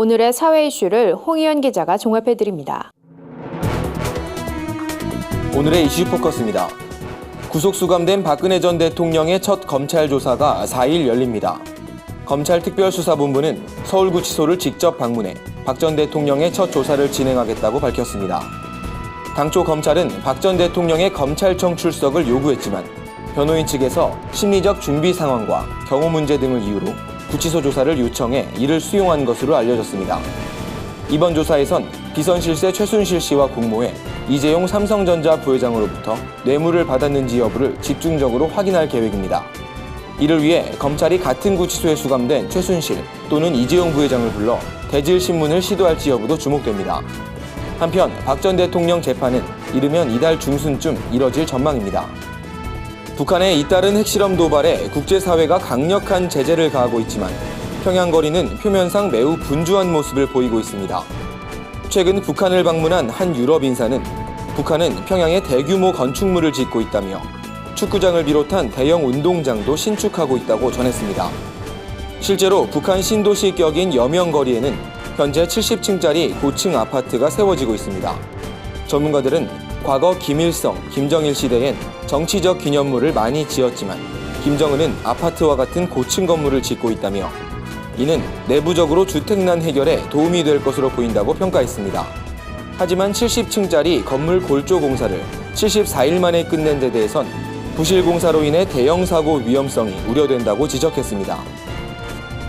오늘의 사회 이슈를 홍희연 기자가 종합해드립니다. 오늘의 이슈 포커스입니다. 구속 수감된 박근혜 전 대통령의 첫 검찰 조사가 4일 열립니다. 검찰특별수사본부는 서울구치소를 직접 방문해 박 전 대통령의 첫 조사를 진행하겠다고 밝혔습니다. 당초 검찰은 박 전 대통령의 검찰청 출석을 요구했지만 변호인 측에서 심리적 준비 상황과 경호 문제 등을 이유로 구치소 조사를 요청해 이를 수용한 것으로 알려졌습니다. 이번 조사에선 비선실세 최순실 씨와 공모해 이재용 삼성전자 부회장으로부터 뇌물을 받았는지 여부를 집중적으로 확인할 계획입니다. 이를 위해 검찰이 같은 구치소에 수감된 최순실 또는 이재용 부회장을 불러 대질 신문을 시도할지 여부도 주목됩니다. 한편 박 전 대통령 재판은 이르면 이달 중순쯤 이뤄질 전망입니다. 북한의 잇따른 핵실험 도발에 국제사회가 강력한 제재를 가하고 있지만 평양 거리는 표면상 매우 분주한 모습을 보이고 있습니다. 최근 북한을 방문한 한 유럽 인사는 북한은 평양에 대규모 건축물을 짓고 있다며 축구장을 비롯한 대형 운동장도 신축하고 있다고 전했습니다. 실제로 북한 신도시 격인 여명거리에는 현재 70층짜리 고층 아파트가 세워지고 있습니다. 전문가들은 과거 김일성, 김정일 시대엔 정치적 기념물을 많이 지었지만 김정은은 아파트와 같은 고층 건물을 짓고 있다며 이는 내부적으로 주택난 해결에 도움이 될 것으로 보인다고 평가했습니다. 하지만 70층짜리 건물 골조 공사를 74일 만에 끝낸 데 대해선 부실 공사로 인해 대형 사고 위험성이 우려된다고 지적했습니다.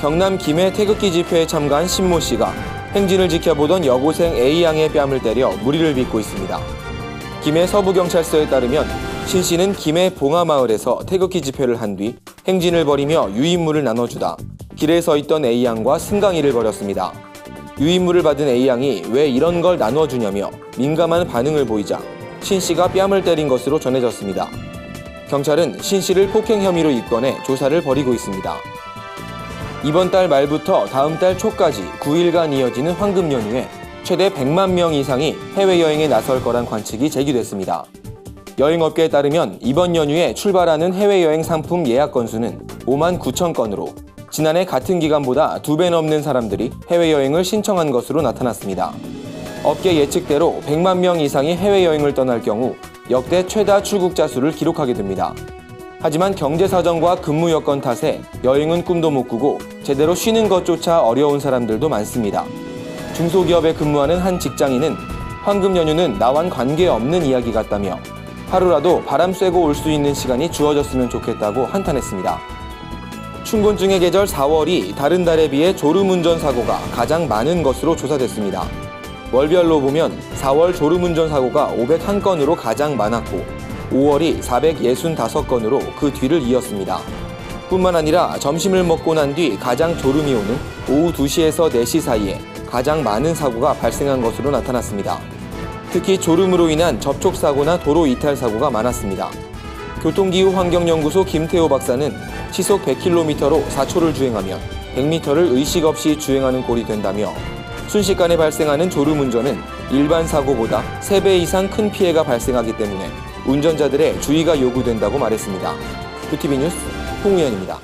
경남 김해 태극기 집회에 참가한 신모 씨가 행진을 지켜보던 여고생 A양의 뺨을 때려 무리를 빚고 있습니다. 김해 서부경찰서에 따르면 신 씨는 김해 봉하마을에서 태극기 집회를 한 뒤 행진을 벌이며 유인물을 나눠주다 길에 서 있던 A양과 승강이를 벌였습니다. 유인물을 받은 A양이 왜 이런 걸 나눠주냐며 민감한 반응을 보이자 신 씨가 뺨을 때린 것으로 전해졌습니다. 경찰은 신 씨를 폭행 혐의로 입건해 조사를 벌이고 있습니다. 이번 달 말부터 다음 달 초까지 9일간 이어지는 황금 연휴에 최대 100만 명 이상이 해외여행에 나설 거란 관측이 제기됐습니다. 여행업계에 따르면 이번 연휴에 출발하는 해외여행 상품 예약 건수는 5만 9천 건으로 지난해 같은 기간보다 2배 넘는 사람들이 해외여행을 신청한 것으로 나타났습니다. 업계 예측대로 100만 명 이상이 해외여행을 떠날 경우 역대 최다 출국자 수를 기록하게 됩니다. 하지만 경제 사정과 근무 여건 탓에 여행은 꿈도 못 꾸고 제대로 쉬는 것조차 어려운 사람들도 많습니다. 중소기업에 근무하는 한 직장인은 황금 연휴는 나와는 관계없는 이야기 같다며 하루라도 바람 쐬고 올 수 있는 시간이 주어졌으면 좋겠다고 한탄했습니다. 춘곤증의 계절 4월이 다른 달에 비해 졸음운전 사고가 가장 많은 것으로 조사됐습니다. 월별로 보면 4월 졸음운전 사고가 501건으로 가장 많았고 5월이 465건으로 그 뒤를 이었습니다. 뿐만 아니라 점심을 먹고 난 뒤 가장 졸음이 오는 오후 2시에서 4시 사이에 가장 많은 사고가 발생한 것으로 나타났습니다. 특히 졸음으로 인한 접촉사고나 도로 이탈 사고가 많았습니다. 교통기후환경연구소 김태호 박사는 시속 100km로 4초를 주행하면 100m를 의식 없이 주행하는 꼴이 된다며 순식간에 발생하는 졸음운전은 일반 사고보다 3배 이상 큰 피해가 발생하기 때문에 운전자들의 주의가 요구된다고 말했습니다. QTV 뉴스 홍우연입니다.